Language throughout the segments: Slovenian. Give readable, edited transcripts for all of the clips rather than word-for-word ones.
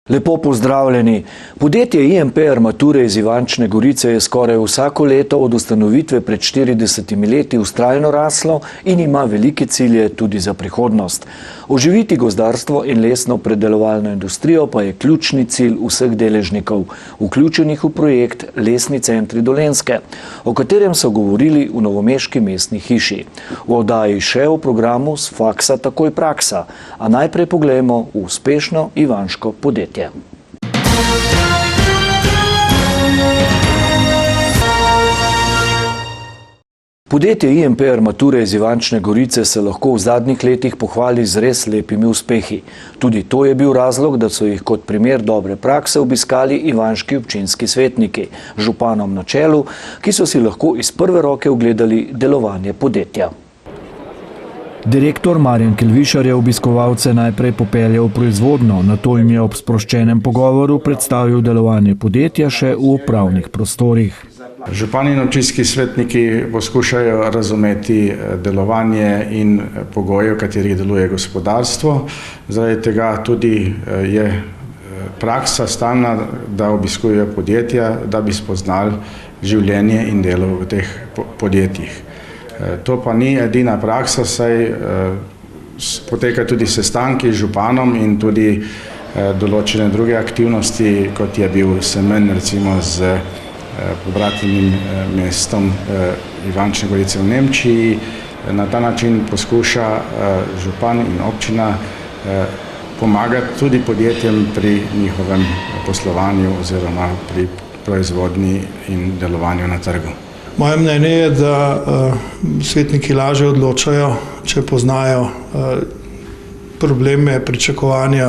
Lepo pozdravljeni. Podjetje IMP Armature iz Ivančne Gorice je skoraj vsako leto od ustanovitve pred 40 leti vztrajno raslo in ima velike cilje tudi za prihodnost. Oživiti gozdarstvo in lesno predelovalno industrijo pa je ključni cilj vseh deležnikov, vključenih v projekt Lesni centri Dolenjske, o katerem so govorili v novomeški mestni hiši. V oddaji še o programu s faksa takoj praksa, a najprej poglejmo v uspešno ivanško podjetje. Podjetje IMP Armature iz Ivančne Gorice se lahko v zadnjih letih pohvali z res lepimi uspehi. Tudi to je bil razlog, da so jih kot primer dobre prakse obiskali ivanški občinski svetniki, županom na čelu, ki so si lahko iz prve roke ogledali delovanje podjetja. Direktor Marjan Kelvišar je obiskovalce najprej popeljal v proizvodno, nato jim je ob sproščenem pogovoru predstavil delovanje podjetja še v upravnih prostorih. Župani in občinski svetniki poskušajo razumeti delovanje in pogoje, v katerih deluje gospodarstvo. Zaradi tega tudi je praksa stalna, da obiskujejo podjetja, da bi spoznali življenje in delo v teh podjetjih. To pa ni edina praksa, saj potekajo tudi sestanki z županom in tudi določene druge aktivnosti, kot je bil semen recimo z pobratnim mestom Ivančne Gorice v Nemčiji. Na ta način poskuša župan in občina pomagati tudi podjetjem pri njihovem poslovanju oziroma pri proizvodnji in delovanju na trgu. Moje mnenje je, da svetniki lažje odločajo, če poznajo probleme, pričakovanja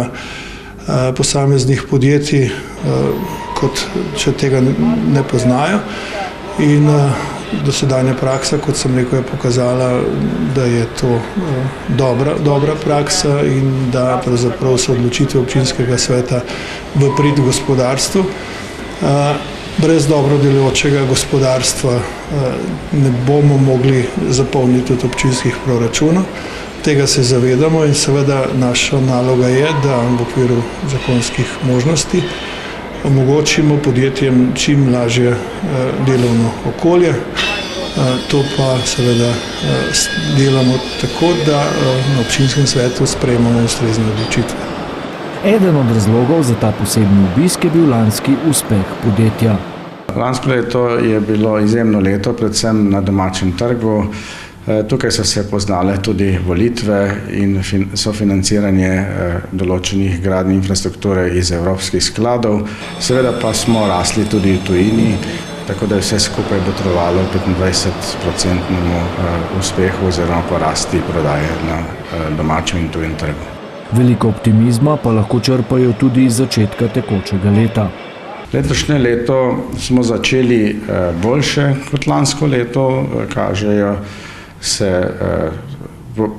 posameznih podjetij, kot če tega ne poznajo. In dosedanja praksa, kot sem rekel, je pokazala, da je to dobra praksa in da pravzaprav so odločitve občinskega sveta v prid gospodarstvu. Brez dobro delujočega gospodarstva ne bomo mogli zapolniti tudi občinskih proračunov. Tega se zavedamo in seveda naša naloga je, da v okviru zakonskih možnosti omogočimo podjetjem čim lažje delovno okolje. To pa seveda delamo tako, da na občinskem svetu sprejemamo ustrezne odločitve. Eden od razlogov za ta posebni obisk je bil lanski uspeh podjetja. Lansko leto je bilo izjemno leto, predvsem na domačem trgu. Tukaj so se poznale tudi volitve in sofinanciranje določenih gradnje infrastrukture iz evropskih skladov. Seveda pa smo rasli tudi v tujini, tako da je vse skupaj botrovalo 25% uspehu oziroma porasti prodaje na domačem in tujem trgu. Veliko optimizma pa lahko črpajo tudi iz začetka tekočega leta. Letošnje leto smo začeli boljše kot lansko leto, kažejo se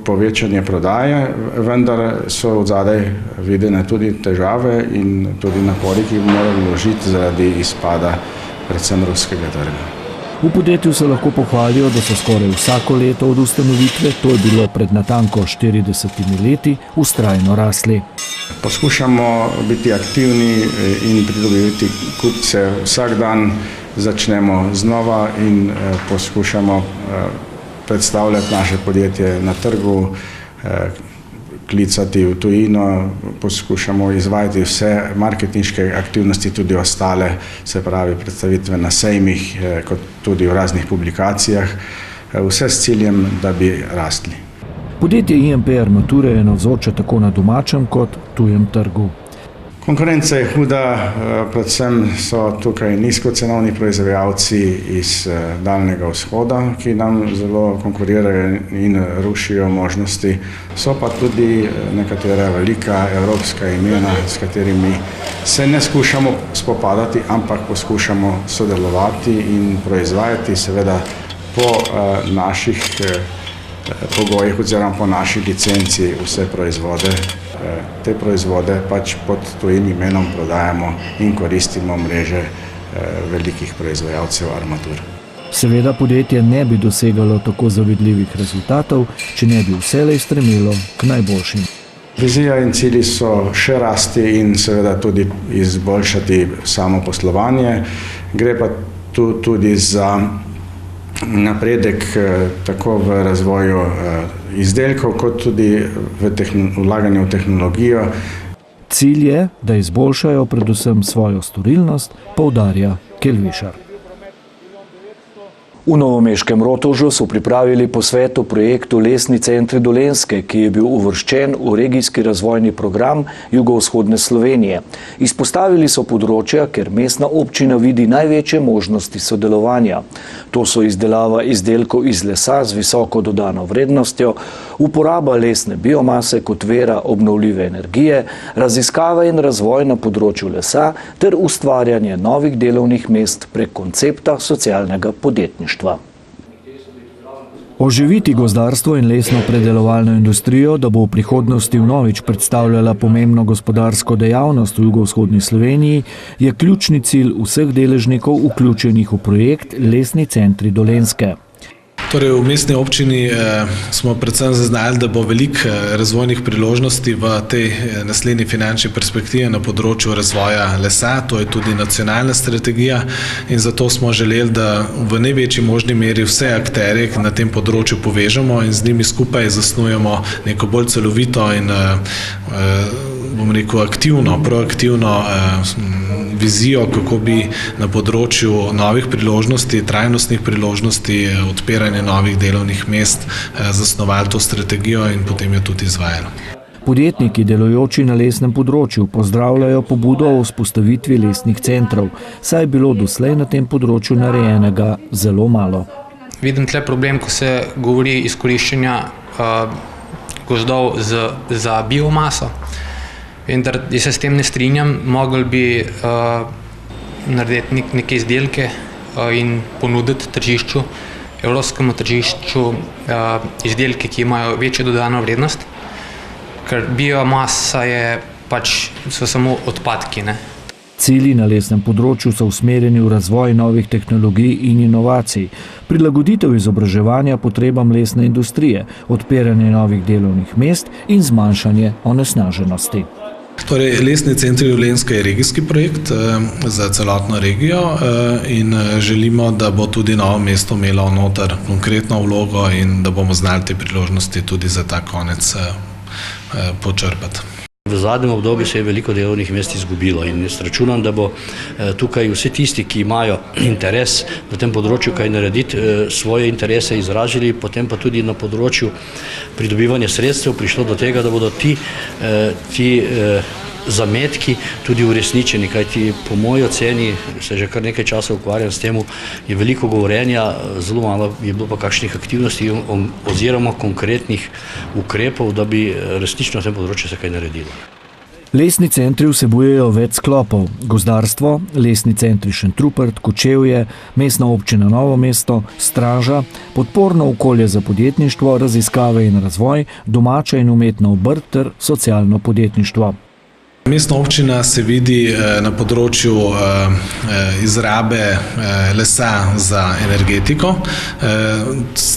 povečanje prodaje, vendar so odzadaj videne tudi težave in tudi napori, ki bomo morali vložiti zaradi izpada predvsem ruskega trga. V podjetju se lahko pohvalijo, da so skoraj vsako leto od ustanovitve, to je bilo pred natanko 40 leti, vztrajno rasli. Poskušamo biti aktivni in pridobivati kupce vsak dan, začnemo znova in poskušamo predstavljati naše podjetje na trgu, klicati v tujino, poskušamo izvajati vse marketinške aktivnosti, tudi ostale, se pravi predstavitve na sejmih, kot tudi v raznih publikacijah, vse s ciljem, da bi rastli. Podjetje IMP Armature je navzoče tako na domačem kot tujem trgu. Konkurenca je huda, predvsem so tukaj nizkocenovni proizvajalci iz Daljnega vzhoda, ki nam zelo konkurirajo in rušijo možnosti. So pa tudi nekatera velika evropska imena, s katerimi se ne skušamo spopadati, ampak poskušamo sodelovati in proizvajati seveda po naših pogojih oziroma po naši licenci vse proizvode. Te proizvode pač pod tujim imenom prodajamo in koristimo mreže velikih proizvajalcev armatur. Seveda podjetje ne bi dosegalo tako zavidljivih rezultatov, če ne bi vselej stremelo k najboljšim. Vizija in cilji so še rasti in seveda tudi izboljšati samo poslovanje. Gre pa tu tudi za napredek tako v razvoju izdelkov, kot tudi v vlaganju v tehnologijo. Cilj je, da izboljšajo predvsem svojo storilnost, poudarja Kelvišar. V novomeškem Rotovžu so pripravili posvet o projektu Lesni centri Dolenjske, ki je bil uvrščen v regijski razvojni program jugovzhodne Slovenije. Izpostavili so področja, ker mestna občina vidi največje možnosti sodelovanja. To so izdelava izdelkov iz lesa z visoko dodano vrednostjo, uporaba lesne biomase kot vera obnovljive energije, raziskava in razvoj na področju lesa ter ustvarjanje novih delovnih mest prek koncepta socialnega podjetništva. Oživiti gozdarstvo in lesno predelovalno industrijo, da bo v prihodnosti vnovič predstavljala pomembno gospodarsko dejavnost v jugovzhodni Sloveniji, je ključni cilj vseh deležnikov vključenih v projekt Lesni centri Dolenjske. Torej, v mestni občini smo predvsem zaznali, da bo veliko razvojnih priložnosti v tej naslednji finančni perspektivi na področju razvoja lesa. To je tudi nacionalna strategija in zato smo želeli, da v največji možni meri vse akterje na tem področju povežemo in z njimi skupaj zasnujemo neko bolj celovito in aktivno, proaktivno vizijo, kako bi na področju novih priložnosti, trajnostnih priložnosti, odpiranja novih delovnih mest zasnovali to strategijo in potem jo tudi izvajali. Podjetniki, delujoči na lesnem področju, pozdravljajo pobudo o vzpostavitvi lesnih centrov, saj je bilo doslej na tem področju narejenega zelo malo. Vidim tle problem, ko se govori izkoriščenja gozdov za biomaso. Vendar se s tem ne strinjam, mogli bi narediti neke izdelke in ponuditi tržišču, evropskemu tržišču izdelke, ki imajo večjo dodano vrednost, ker biomasa so samo odpadki, ne? Cilji na lesnem področju so usmerjeni v razvoj novih tehnologij in inovacij, prilagoditev izobraževanja potrebam lesne industrije, odpiranje novih delovnih mest in zmanjšanje onesnaženosti. Torej, Lesni centri Dolenjske je regijski projekt za celotno regijo in želimo, da bo tudi Novo mesto imelo noter konkretno vlogo in da bomo znali te priložnosti tudi za ta konec počrpati. V zadnjem obdobju se je veliko delovnih mest izgubilo in jaz računam, da bo tukaj vsi tisti, ki imajo interes na tem področju kaj narediti, svoje interese izražili, potem pa tudi na področju pridobivanja sredstev prišlo do tega, da bodo ti zametki tudi uresničeni, kajti po moji oceni, se že kar nekaj časa ukvarjam s tem, je veliko govorjenja, zelo malo je bilo pa kakšnih aktivnosti oziroma konkretnih ukrepov, da bi resnično na tem področju se kaj naredilo. Lesni centri vsebujejo več sklopov: gozdarstvo, lesni centri Šentrupert, Kočevje, mestna občina Novo mesto, straža, podporno okolje za podjetništvo, raziskave in razvoj, domača in umetna obrt ter socialno podjetništvo. Mestna občina se vidi na področju izrabe lesa za energetiko.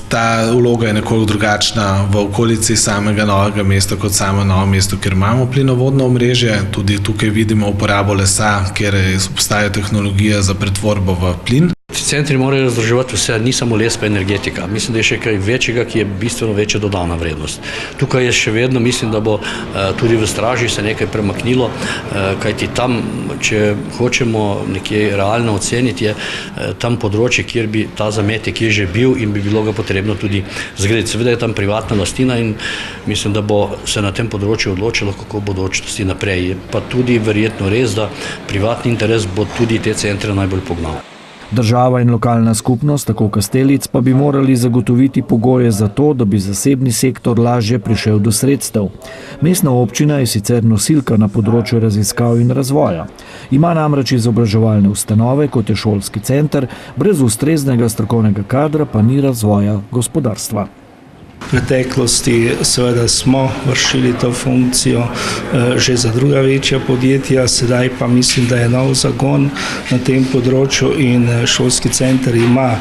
Ta vloga je nekoliko drugačna v okolici samega Novega mesta kot samo Novo mesto, ker imamo plinovodno omrežje. Tudi tukaj vidimo uporabo lesa, kjer obstaja tehnologija za pretvorbo v plin. Centri morajo združevati vse, ni samo les pa energetika. Mislim, da je še kaj večjega, ki je bistveno večja dodana vrednost. Tukaj je še vedno, mislim, da bo tudi v straži se nekaj premaknilo, kajti tam, če hočemo nekje realno oceniti, je tam področje, kjer bi ta zametek je že bil in bi bilo ga potrebno tudi zgraditi. Seveda je tam privatna lastnina in mislim, da bo se na tem področju odločilo, kako bo bodočnosti naprej. Je pa tudi verjetno res, da privatni interes bo tudi te centre najbolj pognal. Država in lokalna skupnost, tako Kastelic, pa bi morali zagotoviti pogoje za to, da bi zasebni sektor lažje prišel do sredstev. Mestna občina je sicer nosilka na področju raziskav in razvoja. Ima namreč izobraževalne ustanove, kot je šolski center, brez ustreznega strokovnega kadra pa ni razvoja gospodarstva. V preteklosti seveda smo vršili to funkcijo že za druga večja podjetja, sedaj pa mislim, da je nov zagon na tem področju in šolski center ima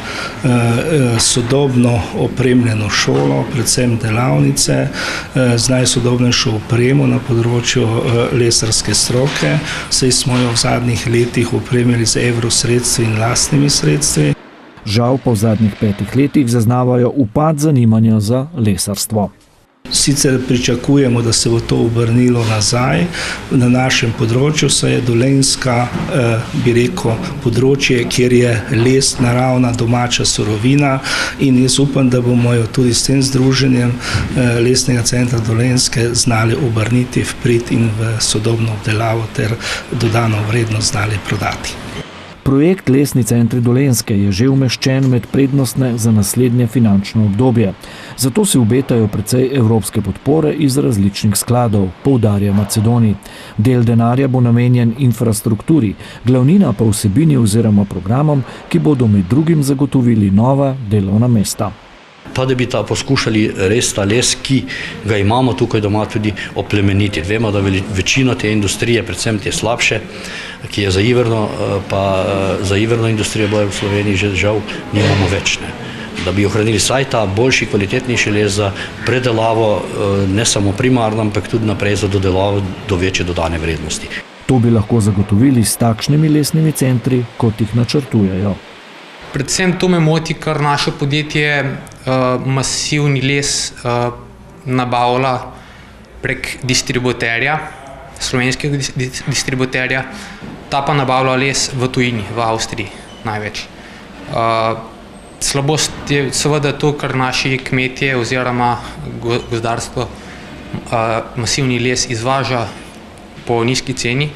sodobno opremljeno šolo, predvsem delavnice, z najsodobnejšo opremo na področju lesarske stroke, saj smo jo v zadnjih letih opremili z evrosredstvi in lastnimi sredstvi. Žal pa v zadnjih 5 letih zaznavajo upad zanimanja za lesarstvo. Sicer pričakujemo, da se bo to obrnilo nazaj na našem področju, saj je Dolenjska, bi rekel, področje, kjer je les naravna domača surovina in jaz upam, da bomo jo tudi s tem združenjem Lesnega centra Dolenjske znali obrniti v prid in v sodobno obdelavo ter dodano vrednost znali prodati. Projekt Lesni centri Dolenjske je že umeščen med prednostne za naslednje finančno obdobje. Zato si obetajo precej evropske podpore iz različnih skladov, poudarja Macedonij. Del denarja bo namenjen infrastrukturi, glavnina pa vsebini oziroma programom, ki bodo med drugim zagotovili nova delovna mesta. Pa da bi poskušali res ta les, ki ga imamo tukaj doma, tudi oplemeniti. Vemo, da večino te industrije, predvsem te slabše, ki je za iverno industrijo v Sloveniji že žal nimamo več. Da bi ohranili vsaj ta boljši, kvalitetnejši les za predelavo, ne samo primarno, ampak tudi naprej za dodelavo do večje dodane vrednosti. To bi lahko zagotovili s takšnimi lesnimi centri, kot jih načrtujejo. Predvsem to me moti, ker naše podjetje masivni les nabavlja prek distributerja, slovenskega distributerja, ta pa nabavlja les v tujini, v Avstriji največ. Slabost je seveda to, ker naši kmetje oziroma gozdarstvo masivni les izvaža po nizki ceni,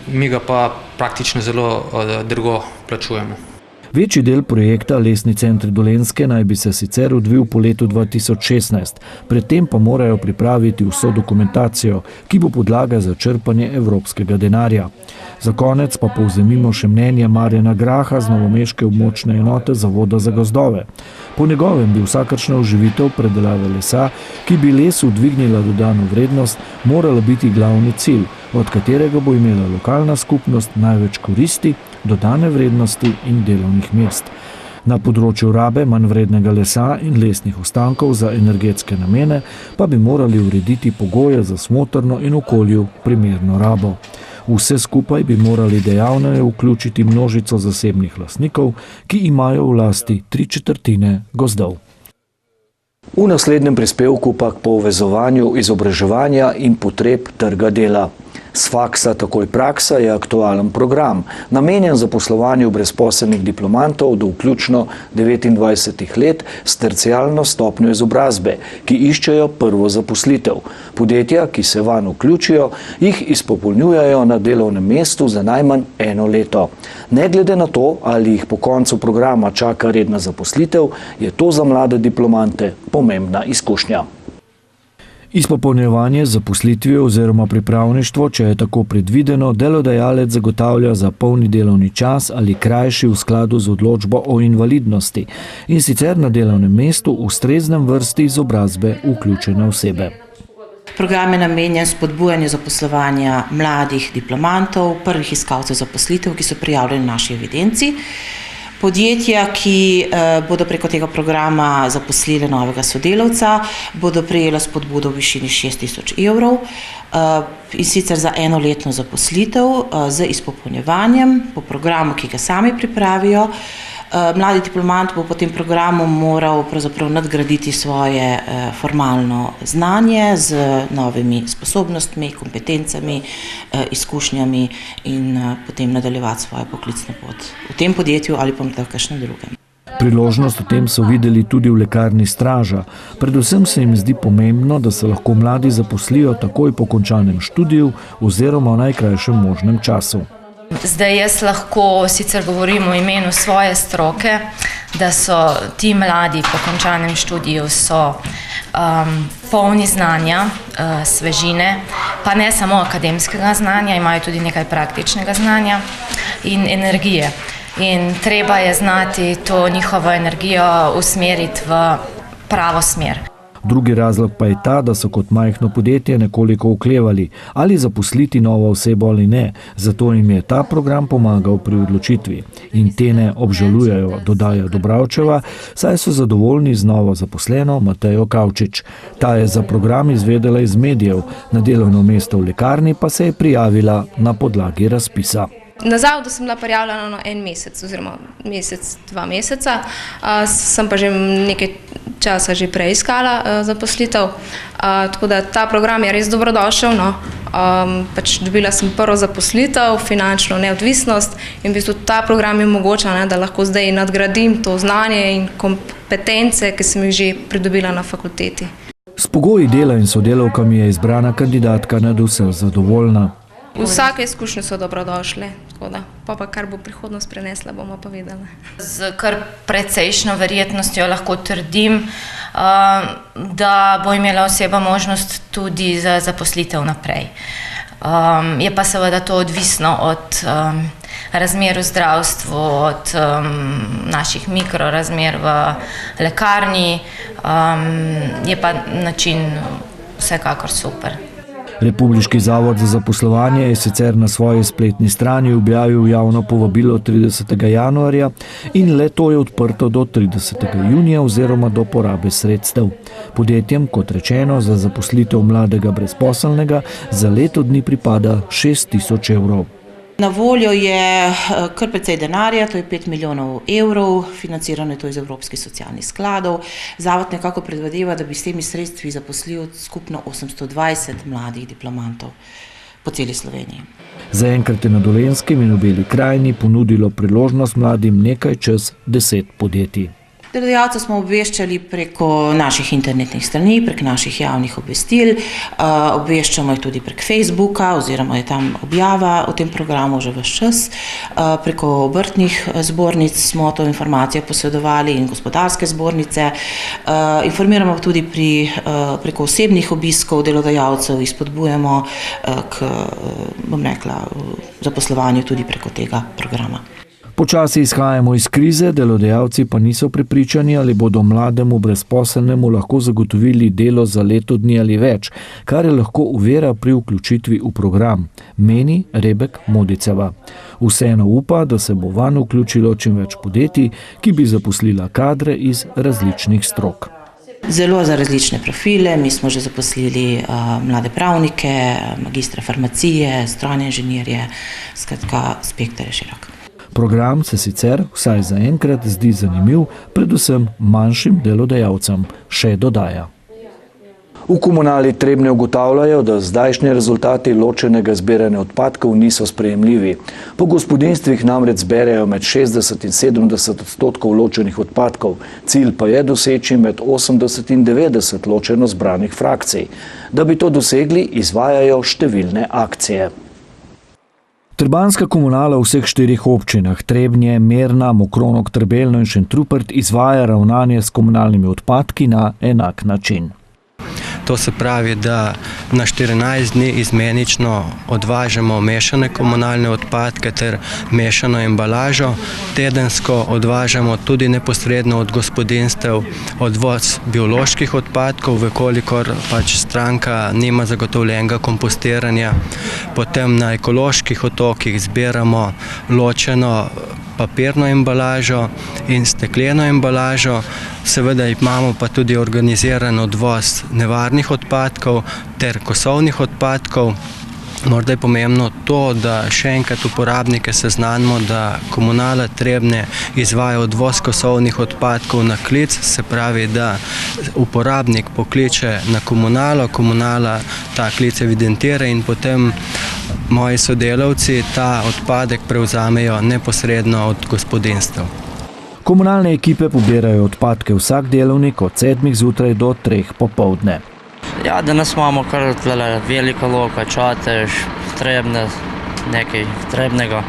mi ga pa praktično zelo drago plačujemo. Večji del projekta Lesni centri Dolenjske naj bi se sicer odvil po letu 2016, predtem pa morajo pripraviti vso dokumentacijo, ki bo podlaga za črpanje evropskega denarja. Za konec pa povzemimo še mnenje Marjana Graha z novomeške območne enote Zavoda za gozdove. Po njegovem bi vsakršna oživitev predelave lesa, ki bi lesu dvignila dodano vrednost, morala biti glavni cilj, od katerega bo imela lokalna skupnost največ koristi, dodane vrednosti in delovnih mest. Na področju rabe manjvrednega lesa in lesnih ostankov za energetske namene pa bi morali urediti pogoje za smotrno in okolju primerno rabo. Vse skupaj bi morali dejavneje vključiti množico zasebnih lastnikov, ki imajo v lasti 3/4 gozdov. V naslednjem prispevku pa k povezovanju izobraževanja in potreb trga dela. S faksa takoj praksa je aktualen program, namenjen zaposlovanju brezposelnih diplomantov do vključno 29 let s terciarno stopnjo izobrazbe, ki iščejo prvo zaposlitev. Podjetja, ki se vanj vključijo, jih izpopolnjujejo na delovnem mestu za najmanj 1 leto. Ne glede na to, ali jih po koncu programa čaka redna zaposlitev, je to za mlade diplomante pomembna izkušnja. Izpopolnjevanje z zaposlitvijo oziroma pripravništvo, če je tako predvideno, delodajalec zagotavlja za polni delovni čas ali krajši v skladu z odločbo o invalidnosti in sicer na delovnem mestu v ustreznem vrsti izobrazbe vključene osebe. Program je namenjen spodbujanju zaposlovanja mladih diplomantov, prvih iskalcev zaposlitev, ki so prijavljeni v naši evidenci. Podjetja, ki bodo preko tega programa zaposlili novega sodelavca, bodo prejela spodbudo v višini 6 000 evrov in sicer za 1-letno zaposlitev z izpopolnjevanjem po programu, ki ga sami pripravijo. Mladi diplomant bo po tem programu moral pravzaprav nadgraditi svoje formalno znanje z novimi sposobnostmi, kompetencami, izkušnjami in potem nadaljevati svojo poklicno pot v tem podjetju ali pa v kakšnem drugem. Priložnost v tem so videli tudi v lekarni Straža. Predvsem se jim zdi pomembno, da se lahko mladi zaposlijo takoj po končanem študiju oziroma v najkrajšem možnem času. Zdaj jaz lahko sicer govorim v imenu svoje stroke, da so ti mladi po končanem študiju polni znanja, svežine, pa ne samo akademskega znanja, imajo tudi nekaj praktičnega znanja in energije. In treba je znati to njihovo energijo usmeriti v pravo smer. Drugi razlog pa je ta, da so kot majhno podjetje nekoliko oklevali, ali zaposliti novo osebo ali ne, zato jim je ta program pomagal pri odločitvi. In te ne obžalujejo, dodaja Dobravčeva, saj so zadovoljni z novo zaposleno Matejo Kavčič. Ta je za program izvedela iz medijev, na delovno mesto v lekarni pa se je prijavila na podlagi razpisa. Na zavodu sem bila prijavljena en mesec oziroma dva meseca, sem pa že nekaj časa že prej iskala zaposlitev, tako da ta program je res dobrodošel. Pač dobila sem prvo zaposlitev, finančno neodvisnost in v bistvu ta program je omogoča, da lahko zdaj nadgradim to znanje in kompetence, ki sem jih že pridobila na fakulteti. S pogoji dela in sodelavkami je izbrana kandidatka nadvse zadovoljna. Vsake izkušnje so dobrodošle, tako da pa kar bo prihodnost prenesla, bomo pa vedeli. Z kar precejšnjo verjetnostjo lahko trdim, da bo imela oseba možnost tudi za zaposlitev naprej. Je pa seveda to odvisno od razmer v zdravstvu, od naših mikrorazmer v lekarni, je pa način vsekakor super. Republiški zavod za zaposlovanje je sicer na svoji spletni strani objavil javno povabilo 30. januarja in le to je odprto do 30. junija oziroma do porabe sredstev. Podjetjem, kot rečeno, za zaposlitev mladega brezposelnega za leto dni pripada 6.000 evrov. Na voljo je kar precej denarja, to je 5 milijonov evrov, financirano je to iz Evropskih socialnih skladov. Zavod nekako predvideva, da bi s temi sredstvi zaposlil skupno 820 mladih diplomantov po celi Sloveniji. Zaenkrat je na Dolenjskem in v Beli krajini ponudilo priložnost mladim nekaj čez 10 podjetij. Delodajalce smo obveščali preko naših internetnih strani, prek naših javnih obvestil, obveščamo jih tudi prek Facebooka oziroma je tam objava o tem programu že ves čas. Preko obrtnih zbornic smo to informacijo posredovali in gospodarske zbornice. Informiramo tudi preko osebnih obiskov delodajalcev in spodbujamo k, zaposlovanju tudi preko tega programa. Počasi izhajamo iz krize, delodajalci pa niso prepričani, ali bodo mlademu brezposelnemu lahko zagotovili delo za leto dni ali več, kar je lahko ovira pri vključitvi v program, meni Rebek Modiceva. Vseeno upa, da se bo vanj vključilo čim več podjetij, ki bi zaposlila kadre iz različnih strok. Zelo za različne profile, mi smo že zaposlili mlade pravnike, magistre farmacije, strojne inženirje, skratka, spekter je širok. Program se sicer, vsaj zaenkrat, zdi zanimiv, predvsem manjšim delodajalcem, še dodaja. V Komunali Trebnje ugotavljajo, da zdajšnji rezultati ločenega zbiranja odpadkov niso sprejemljivi. Po gospodinjstvih namreč zberejo med 60 in 70% ločenih odpadkov, cilj pa je doseči med 80 in 90 ločeno zbranih frakcij. Da bi to dosegli, izvajajo številne akcije. Trbanska komunala v vseh 4 občinah, Trebnje, Mirna, Mokronog, Trebelno in Šentrupert, izvaja ravnanje s komunalnimi odpadki na enak način. To se pravi, da na 14 dni izmenično odvažamo mešane komunalne odpadke ter mešano embalažo. Tedensko odvažamo tudi neposredno od gospodinjstev odvoz bioloških odpadkov, vkolikor pač stranka nima zagotovljenega kompostiranja. Potem na ekoloških otokih zbiramo ločeno papirno embalažo in stekleno embalažo. Seveda imamo pa tudi organiziran odvoz nevarnih odpadkov ter kosovnih odpadkov. Morda je pomembno to, da še enkrat uporabnike seznanimo, da Komunala Trebnje izvaja odvoz kosovnih odpadkov na klic, se pravi, da uporabnik pokliče na komunalo, komunala ta klic evidentira in potem moji sodelavci ta odpadek prevzamejo neposredno od gospodinjstev. Komunalne ekipe pobirajo odpadke vsak delovnik od 7 zjutraj do 3 popoldne. Ja, danes imamo kar veliko loka, čatež, Trebnje, nekaj Trebnega.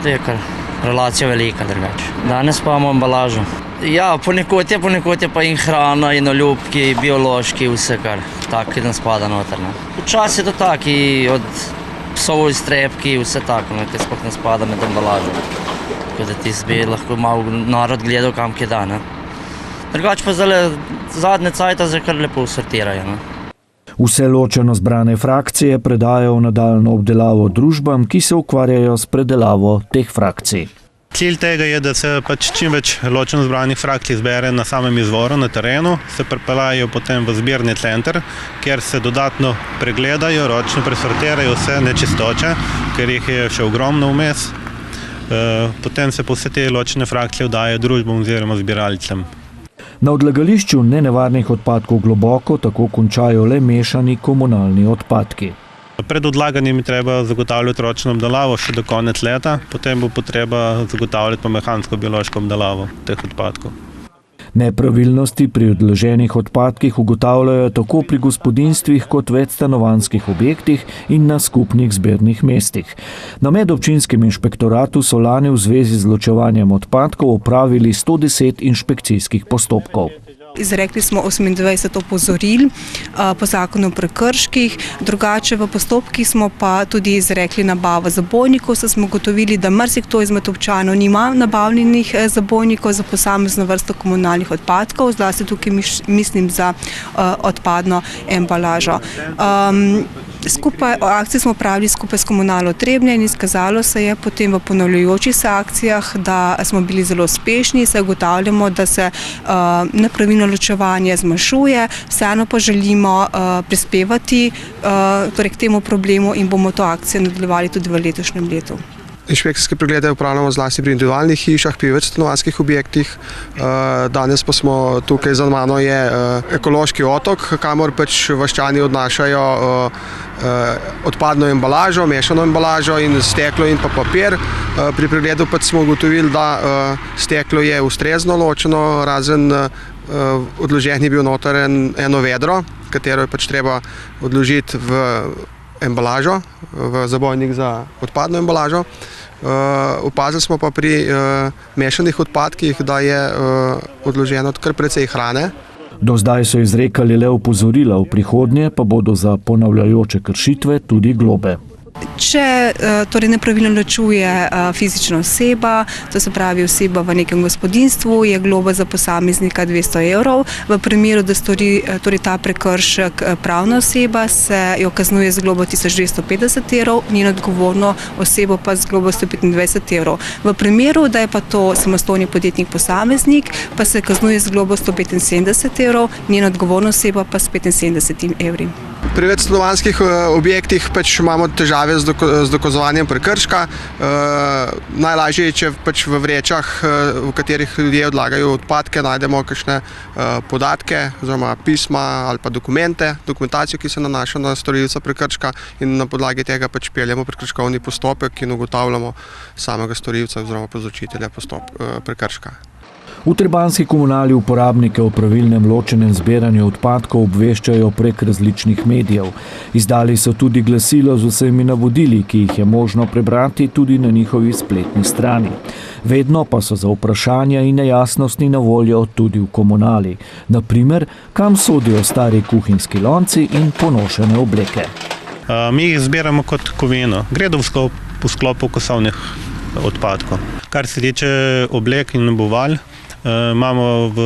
To je kar relacija velika drugače. Danes pa imamo embalažo. Ja, ponekod je pa in hrana, in oljubki, biološki, vse kar taki nam spada noter. Včasih je to taki, od psov iztrebki, vse tako, te sploh ne spada med embalažo. Tako da ti bi lahko malo narod gledal, kam kje da. Drugače pa zadnje cajta že kar lepo sortirajo. Ne? Vse ločeno zbrane frakcije predajo v nadaljno obdelavo družbam, ki se ukvarjajo s predelavo teh frakcij. Cilj tega je, da se čim več ločeno zbranih frakcij zbere na samem izvoru, na terenu, se pripeljajo potem v zbirni center, kjer se dodatno pregledajo, ročno presortirajo vse nečistoče, ker jih je še ogromno vmes. Potem se po vse te ločene frakcije oddajo družbam oziroma zbiralcem. Na odlagališču nenevarnih odpadkov Globoko tako končajo le mešani komunalni odpadki. Pred odlaganjem je treba zagotavljati ročno obdelavo še do konec leta, potem bo potreba zagotavljati pa mehansko-biološko obdelavo teh odpadkov. Nepravilnosti pri odloženih odpadkih ugotavljajo tako pri gospodinjstvih kot večstanovanjskih objektih in na skupnih zbirnih mestih. Na medobčinskem inšpektoratu so lani v zvezi z ločevanjem odpadkov opravili 110 inšpekcijskih postopkov. Izrekli smo 28 opozoril po zakonu o prekrških, drugače v postopkih smo pa tudi izrekli nabavo zabojnikov, saj smo ugotovili, da marsikdo izmed občanov nima nabavljenih zabojnikov za posamezno vrsto komunalnih odpadkov, zlasti tukaj mislim za odpadno embalažo. Akcije smo pravili skupaj s komunalo Trebnje in izkazalo se je potem v ponavljajočih se akcijah, da smo bili zelo uspešni, saj ugotavljamo, da se nepravilno ločevanje zmanjšuje, vseeno pa želimo prispevati k temu problemu in bomo to akcijo nadaljevali tudi v letošnjem letu. Inšpekcijske preglede upravljamo zlasti pri individualnih hišah, pri večstanovanjskih objektih. Danes pa smo tukaj za mano je ekološki otok, kamor vaščani odnašajo odpadno embalažo, mešano embalažo in steklo in pa papir. Pri pregledu smo ugotovili, da steklo je ustrezno ločeno, razen odložen je bil noter eno vedro, katero je treba odložiti v embalažo, v zabojnik za odpadno embalažo. Opazili smo pa pri mešanih odpadkih, da je odloženo kar precej hrane. Do zdaj so izrekali le opozorila, v prihodnje pa bodo za ponavljajoče kršitve tudi globe. Če nepravilno ločuje fizična oseba, to se pravi oseba v nekem gospodinjstvu, je globa za posameznika 200 evrov. V primeru, da stori ta prekršek pravna oseba, se jo kaznuje z globo 1250 evrov, njeno odgovorno osebo pa z globo 125 evrov. V primeru, da je pa to samostojni podjetnik posameznik, pa se kaznuje z globo 175 evrov, njeno odgovorno oseba pa s 75 evri. Pri večstanovanjskih objektih imamo težave z dokazovanjem prekrška. Najlažje je, če v vrečah, v katerih ljudje odlagajo odpadke, najdemo kakšne podatke, oziroma pisma ali pa dokumentacijo, ki se nanaša na storilca prekrška, in na podlagi tega peljemo prekrškovni postopek in ugotavljamo samega storilca oziroma povzročitelja prekrška. V trebanjski komunali uporabnike o pravilnem ločenem zbiranju odpadkov obveščajo prek različnih medijev. Izdali so tudi glasilo z vsemi navodili, ki jih je možno prebrati tudi na njihovi spletni strani. Vedno pa so za vprašanja in nejasnosti na voljo tudi v komunali. Naprimer, kam sodijo stari kuhinjski lonci in ponošene obleke. Mi jih zbiramo kot kovino. Gre v sklopu kosovnih odpadkov. Kar se tiče oblek in obuval, imamo v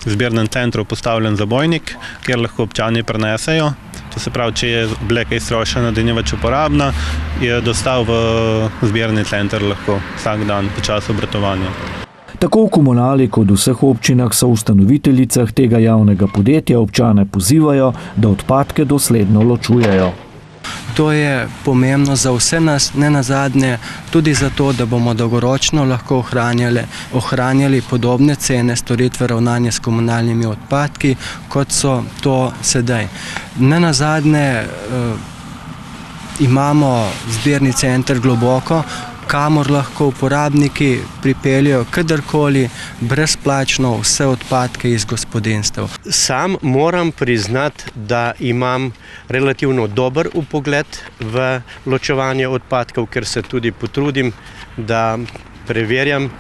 zbirnem centru postavljen zabojnik, kjer lahko občani prenesejo. To se pravi, če je obleka iztrošena, da ni več uporabna, je dostav v zbirni center lahko vsak dan po času obratovanja. Tako v komunali kot v vseh občinah so ustanoviteljicah tega javnega podjetja občane pozivajo, da odpadke dosledno ločujejo. To je pomembno za vse nas, ne nazadnje tudi zato, da bomo dolgoročno lahko ohranjali podobne cene storitve ravnanja s komunalnimi odpadki, kot so to sedaj. Ne nazadnje imamo zbirni center Globoko, kamor lahko uporabniki pripeljejo kadarkoli brezplačno vse odpadke iz gospodinjstev. Sam moram priznati, da imam relativno dober vpogled v ločevanje odpadkov, ker se tudi potrudim, da preverjam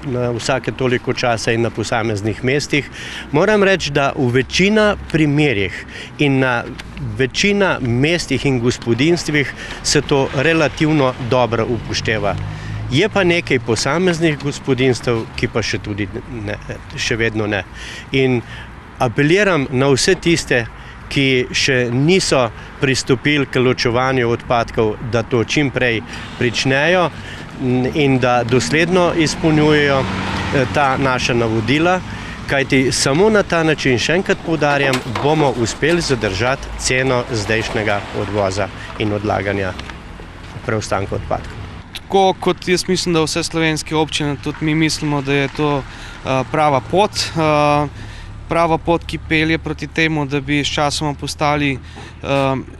na vsake toliko časa in na posameznih mestih. Moram reči, da v večina primerih in na večina mestih in gospodinjstvih se to relativno dobro upošteva. Je pa nekaj posameznih gospodinjstev, ki pa še vedno ne. In apeliram na vse tiste, ki še niso pristopili k ločevanju odpadkov, da to čim prej pričnejo in da dosledno izpolnjujejo ta naša navodila, kajti samo na ta način, še enkrat poudarjam, bomo uspeli zadržati ceno zdajšnjega odvoza in odlaganja preostanka odpadkov. Tako kot jaz mislim, da vse slovenske občine, tudi mi mislimo, da je to prava pot. Prava pot, ki pelje proti temu, da bi sčasoma postali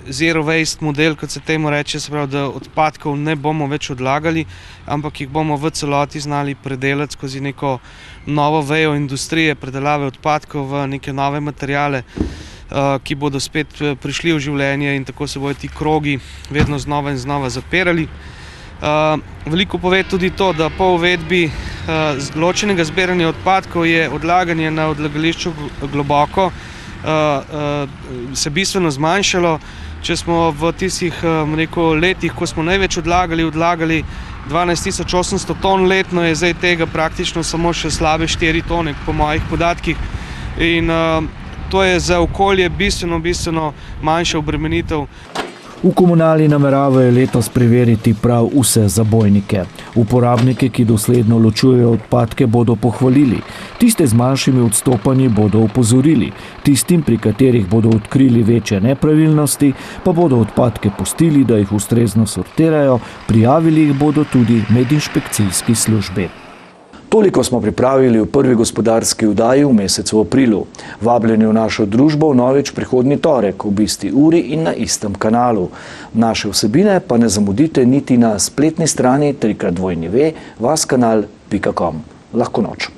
zero waste model, kot se temu reče, se pravi, da odpadkov ne bomo več odlagali, ampak jih bomo v celoti znali predelati skozi neko novo vejo industrije, predelave odpadkov v neke nove materijale, ki bodo spet prišli v življenje in tako se bodo ti krogi vedno znova in znova zapirali. Veliko pove tudi to, da po uvedbi ločenega zbiranja odpadkov je odlaganje na odlagališču globoko se bistveno zmanjšalo. Če smo v tistih letih, ko smo največ odlagali 12.800 ton letno, je zdaj tega praktično samo še slabe 4 tone po mojih podatkih. In to je za okolje bistveno manjša obremenitev. V komunali nameravajo letos preveriti prav vse zabojnike. Uporabnike, ki dosledno ločujejo odpadke, bodo pohvalili. Tiste z manjšimi odstopanji bodo opozorili. Tistim, pri katerih bodo odkrili večje nepravilnosti, pa bodo odpadke pustili, da jih ustrezno sortirajo, prijavili jih bodo tudi medinšpekcijski službi. Toliko smo pripravili v prvi gospodarski oddaji v mesecu aprilu. Vabljeni v našo družbo vnovič prihodnji torek ob isti uri in na istem kanalu. Naše vsebine pa ne zamudite niti na spletni strani www.vaskanal.com. Lahko noč.